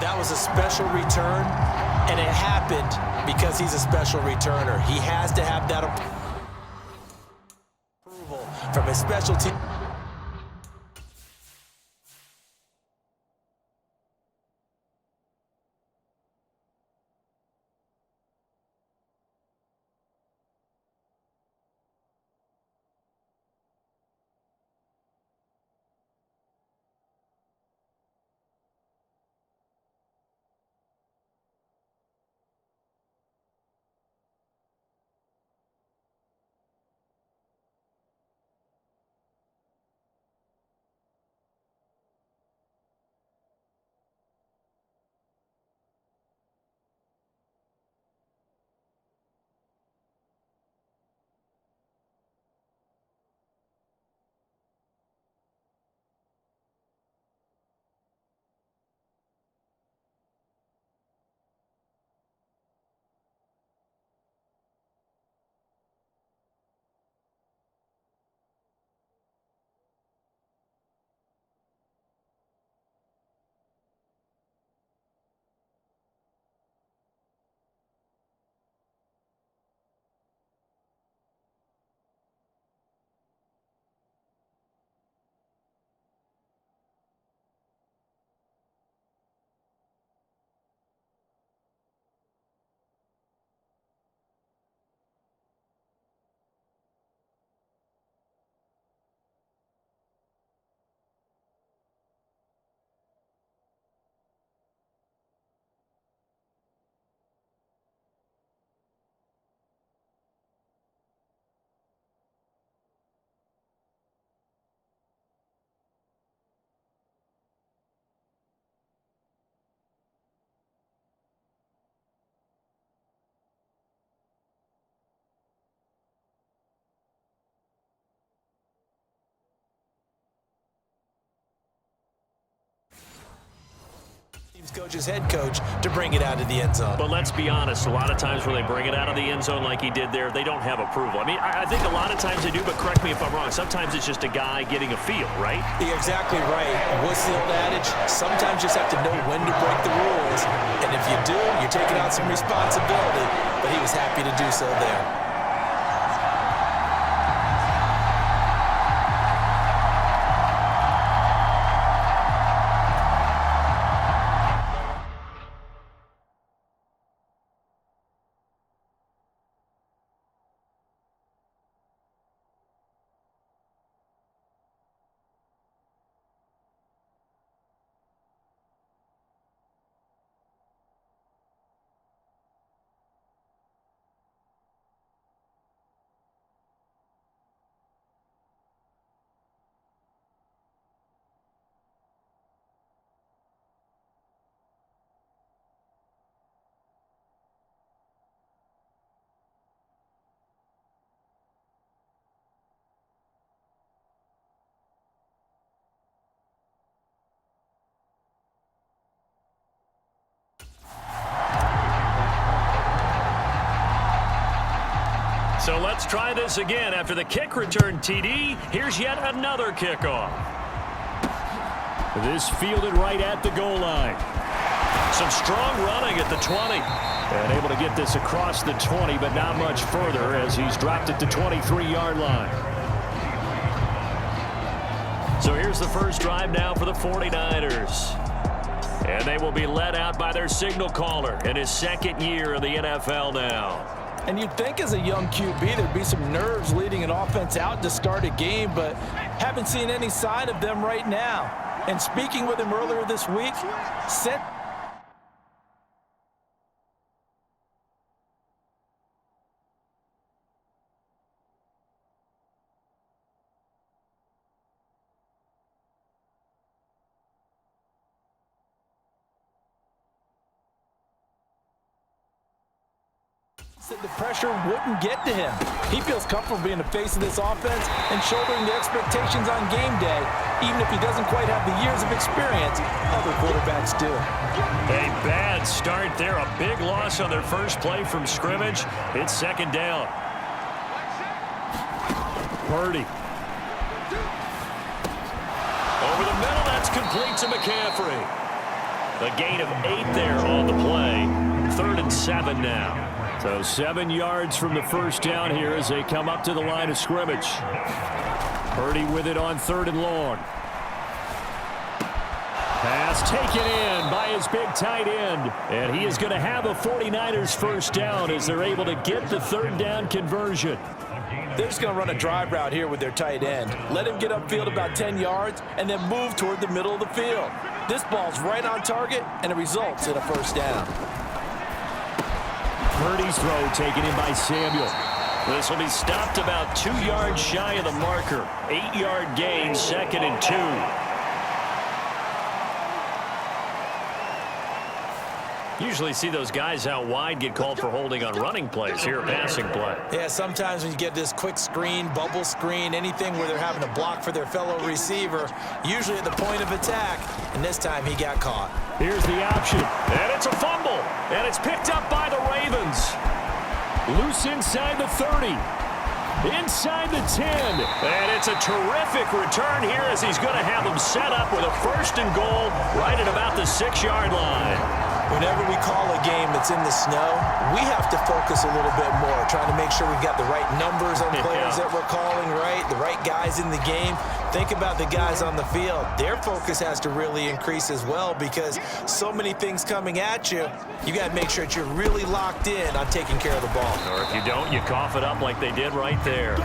That was a special return, and it happened because he's a special returner. He has to have that approval from his special team. Coach's head coach to bring it out of the end zone. But let's be honest, a lot of times when they bring it out of the end zone like he did there, they don't have approval. I mean, I think a lot of times they do, but correct me if I'm wrong. Sometimes it's just a guy getting a feel, right? You're exactly right. What's the old adage? Sometimes you just have to know when to break the rules. And if you do, you're taking on some responsibility. But he was happy to do so there. So let's try this again. After the kick return TD, here's yet another kickoff. This fielded right at the goal line. Some strong running at the 20. And able to get this across the 20, but not much further as he's dropped it to 23-yard line. So here's the first drive now for the 49ers. And they will be led out by their signal caller in his second year in the NFL now. And you'd think as a young QB there'd be some nerves leading an offense out to start a game, but haven't seen any sign of them right now. And speaking with him earlier this week, said the pressure wouldn't get to him. He feels comfortable being the face of this offense and shouldering the expectations on game day, even if he doesn't quite have the years of experience other quarterbacks do. A bad start there. A big loss on their first play from scrimmage. It's second down. Purdy. Over the middle, that's complete to McCaffrey. A gain of 8 there on the play. 3rd and 7 now. So 7 yards from the first down here as they come up to the line of scrimmage. Purdy with it on 3rd and long. Pass taken in by his big tight end. And he is going to have a 49ers first down as they're able to get the 3rd down conversion. They're just going to run a drive route here with their tight end. Let him get upfield about 10 yards and then move toward the middle of the field. This ball's right on target, and it results in a first down. Purdy's throw taken in by Samuel. This will be stopped about 2 yards shy of the marker. 8-yard gain, 2nd and 2. Usually see those guys out wide get called for holding on running plays. Here, a passing play. Yeah, sometimes when you get this quick screen, bubble screen, anything where they're having to block for their fellow receiver, usually at the point of attack, and this time he got caught. Here's the option, and it's a fumble, and it's picked up by the Ravens. Loose inside the 30, inside the 10, and it's a terrific return here as he's going to have them set up with a 1st and goal right at about the 6-yard line. Whenever we call a game that's in the snow, we have to focus a little bit more, trying to make sure we've got the right numbers on players that we're calling, right? The right guys in the game. Think about the guys on the field. Their focus has to really increase as well because so many things coming at you, you got to make sure that you're really locked in on taking care of the ball. Or if you don't, you cough it up like they did right there.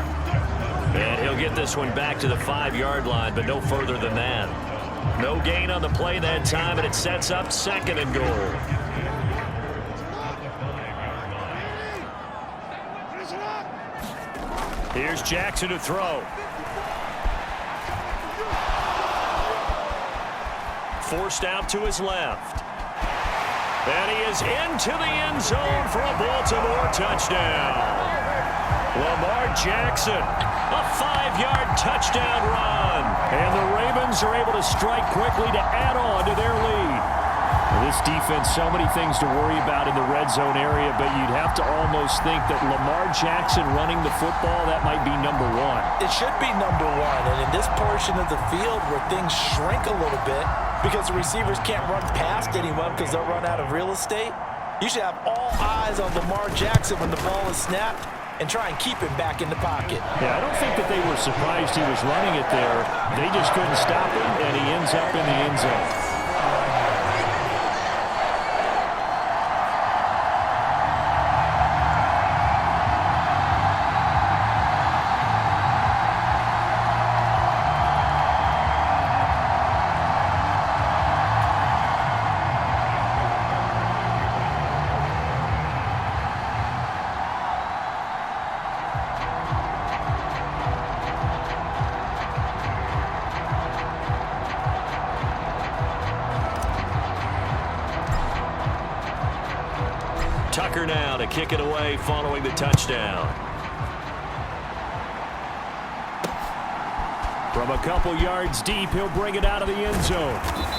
And he'll get this one back to the 5-yard line, but no further than that. No gain on the play that time, and it sets up 2nd and goal. Here's Jackson to throw. Forced out to his left. And he is into the end zone for a Baltimore touchdown. Lamar Jackson, a 5-yard touchdown run. And the Ravens are able to strike quickly to add on to their lead. This defense, so many things to worry about in the red zone area, but you'd have to almost think that Lamar Jackson running the football, that might be number 1. It should be number 1, and in this portion of the field where things shrink a little bit because the receivers can't run past anyone because they'll run out of real estate, you should have all eyes on Lamar Jackson when the ball is snapped and try and keep him back in the pocket. Yeah, I don't think that they were surprised he was running it there. They just couldn't stop him, and he ends up in the end zone. Tucker now to kick it away following the touchdown. From a couple yards deep, he'll bring it out of the end zone.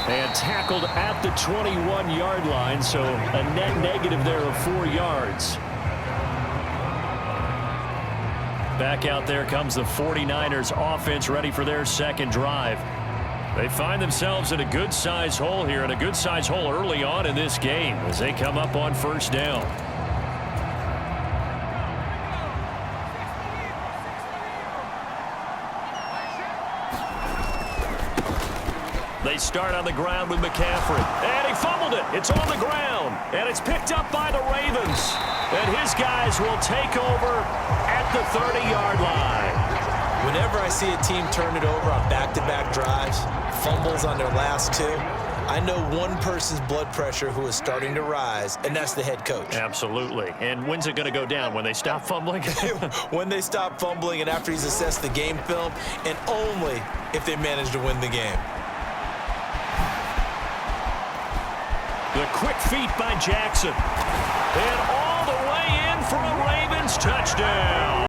And tackled at the 21-yard line, so a net negative there of 4 yards. Back out there comes the 49ers offense ready for their 2nd drive. They find themselves in a good-sized hole here, and a good-sized hole early on in this game as they come up on 1st down. They start on the ground with McCaffrey, and he fumbled it. It's on the ground, and it's picked up by the Ravens. And his guys will take over at the 30-yard line. Whenever I see a team turn it over on back-to-back drives, fumbles on their last 2, I know one person's blood pressure who is starting to rise, and that's the head coach. Absolutely. And when's it going to go down? When they stop fumbling? When they stop fumbling and after he's assessed the game film, and only if they manage to win the game. The quick feet by Jackson. And all the way in for a Ravens touchdown.